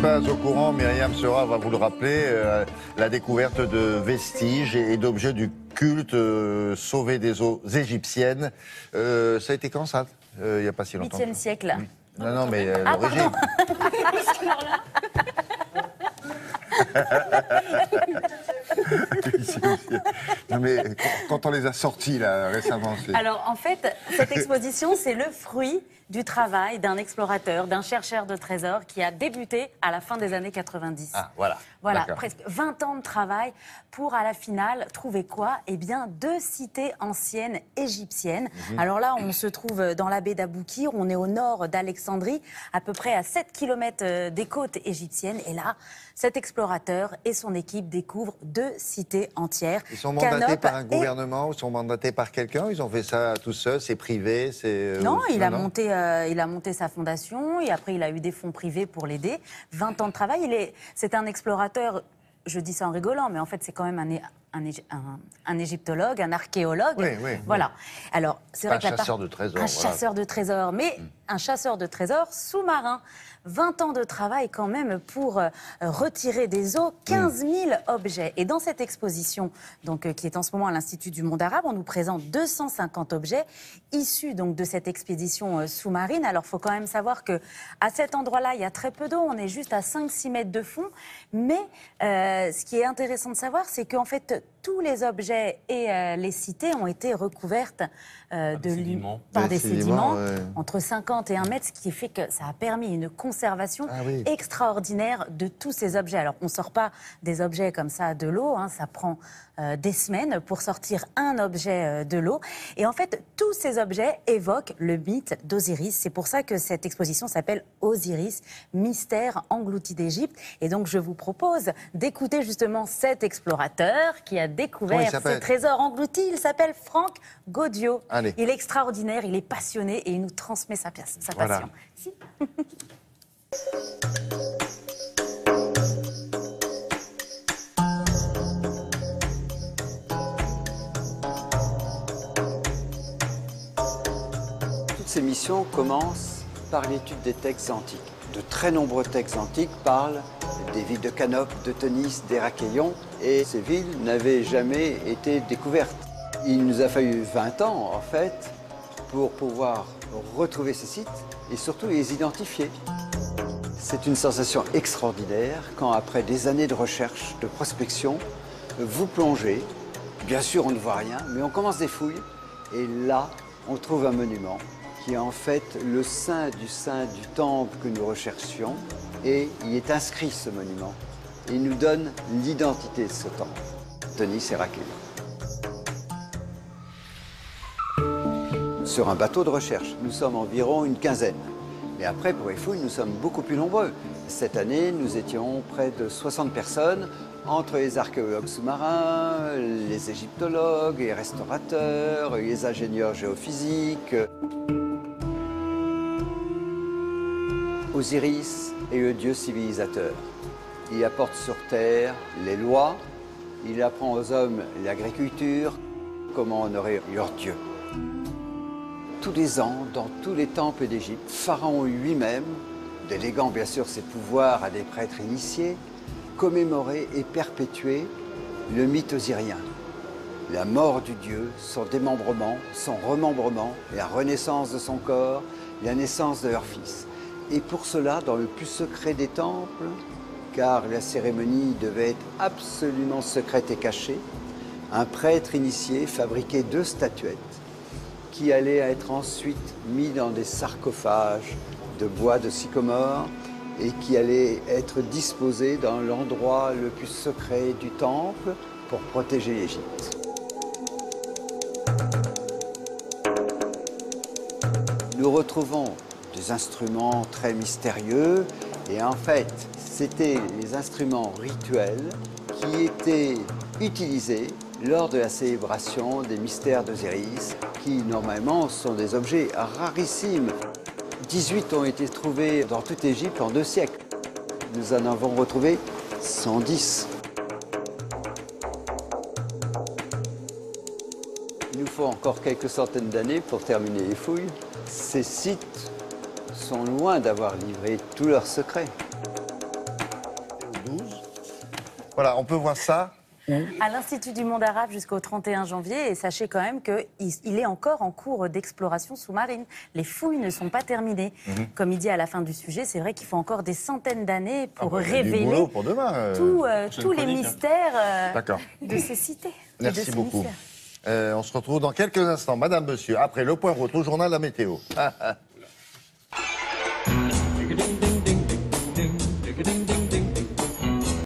n'êtes pas au courant, Myriam Sera va vous le rappeler, la découverte de vestiges et d'objets du culte sauvés des eaux égyptiennes. Ça a été quand ça? Il n'y a pas si longtemps. 8e siècle. Oui. Non, mais Ah, l'origine. Non mais quand on les a sortis là récemment. Alors en fait, cette exposition, c'est le fruit du travail d'un explorateur, d'un chercheur de trésors qui a débuté à la fin des années 90. Ah voilà. Voilà, presque 20 ans de travail pour à la finale trouver quoi? Eh bien 2 cités anciennes égyptiennes. Alors là, on se trouve dans la baie d'Aboukir, on est au nord d'Alexandrie, à peu près à 7 km des côtes égyptiennes. Et là, cet explorateur et son équipe découvrent 2 cités entières. Ils sont mandatés par un gouvernement ou sont mandatés par quelqu'un? Ils ont fait ça tout seuls, c'est privé, c'est... Non, il a monté sa fondation et après il a eu des fonds privés pour l'aider. 20 ans de travail, c'est un explorateur, je dis ça en rigolant, mais en fait c'est quand même un égyptologue, un archéologue. Oui, voilà. Alors, c'est vrai que un chasseur de trésors. Un chasseur de trésors, mais un chasseur de trésors sous-marin. 20 ans de travail quand même pour retirer des eaux 15 000 objets. Et dans cette exposition, donc, qui est en ce moment à l'Institut du monde arabe, on nous présente 250 objets issus donc, de cette expédition sous-marine. Alors, il faut quand même savoir qu'à cet endroit-là, il y a très peu d'eau. On est juste à 5-6 mètres de fond. Mais ce qui est intéressant de savoir, c'est qu'en fait, tous les objets et les cités ont été recouvertes par des sédiments entre 50 et 1 mètre, ce qui fait que ça a permis une conservation extraordinaire de tous ces objets. Alors, on ne sort pas des objets comme ça de l'eau, hein, ça prend des semaines pour sortir un objet de l'eau. Et en fait, tous ces objets évoquent le mythe d'Osiris. C'est pour ça que cette exposition s'appelle Osiris, mystère englouti d'Égypte. Et donc, je vous propose d'écouter justement cet explorateur qui a découvert ces trésors engloutis. Il s'appelle Franck Gaudiot. Allez. Il est extraordinaire, il est passionné et il nous transmet sa passion. Si. Toutes ces missions commencent par l'étude des textes antiques. De très nombreux textes antiques parlent des villes de Canope, de Tanis, d'Hérakléon, et ces villes n'avaient jamais été découvertes. Il nous a fallu 20 ans, en fait, pour pouvoir retrouver ces sites et surtout les identifier. C'est une sensation extraordinaire quand, après des années de recherche, de prospection, vous plongez. Bien sûr, on ne voit rien, mais on commence des fouilles et là, on trouve un monument qui est en fait le saint du temple que nous recherchions, et il est inscrit ce monument. Il nous donne l'identité de ce temple, Tanis Hérakléon. Sur un bateau de recherche, nous sommes environ une quinzaine. Mais après, pour les fouilles, nous sommes beaucoup plus nombreux. Cette année, nous étions près de 60 personnes, entre les archéologues sous-marins, les égyptologues, les restaurateurs, les ingénieurs géophysiques. Osiris est le dieu civilisateur. Il apporte sur terre les lois, il apprend aux hommes l'agriculture, comment honorer leur dieu. Tous les ans, dans tous les temples d'Égypte, Pharaon lui-même, déléguant bien sûr ses pouvoirs à des prêtres initiés, commémorait et perpétuait le mythe osirien. La mort du dieu, son démembrement, son remembrement, la renaissance de son corps, la naissance de leur fils. Et pour cela, dans le plus secret des temples, car la cérémonie devait être absolument secrète et cachée, un prêtre initié fabriquait 2 statuettes qui allaient être ensuite mis dans des sarcophages de bois de sycomore et qui allaient être disposées dans l'endroit le plus secret du temple pour protéger l'Égypte. Nous retrouvons des instruments très mystérieux et en fait, c'était les instruments rituels qui étaient utilisés lors de la célébration des mystères d'Osiris, qui normalement sont des objets rarissimes. 18 ont été trouvés dans toute l'Égypte en 2 siècles. Nous en avons retrouvé 110. Il nous faut encore quelques centaines d'années pour terminer les fouilles. Ces sites sont loin d'avoir livré tous leurs secrets. 2012. Voilà, on peut voir ça. À l'Institut du monde arabe jusqu'au 31 janvier. Et sachez quand même qu'il est encore en cours d'exploration sous-marine. Les fouilles ne sont pas terminées. Comme il dit à la fin du sujet, c'est vrai qu'il faut encore des centaines d'années pour Il y a du révéler boulot pour demain. tous les mystères D'accord. de ces cités. et de Merci ces beaucoup. mystères. On se retrouve dans quelques instants, Madame, Monsieur, après le point route, au journal La Météo.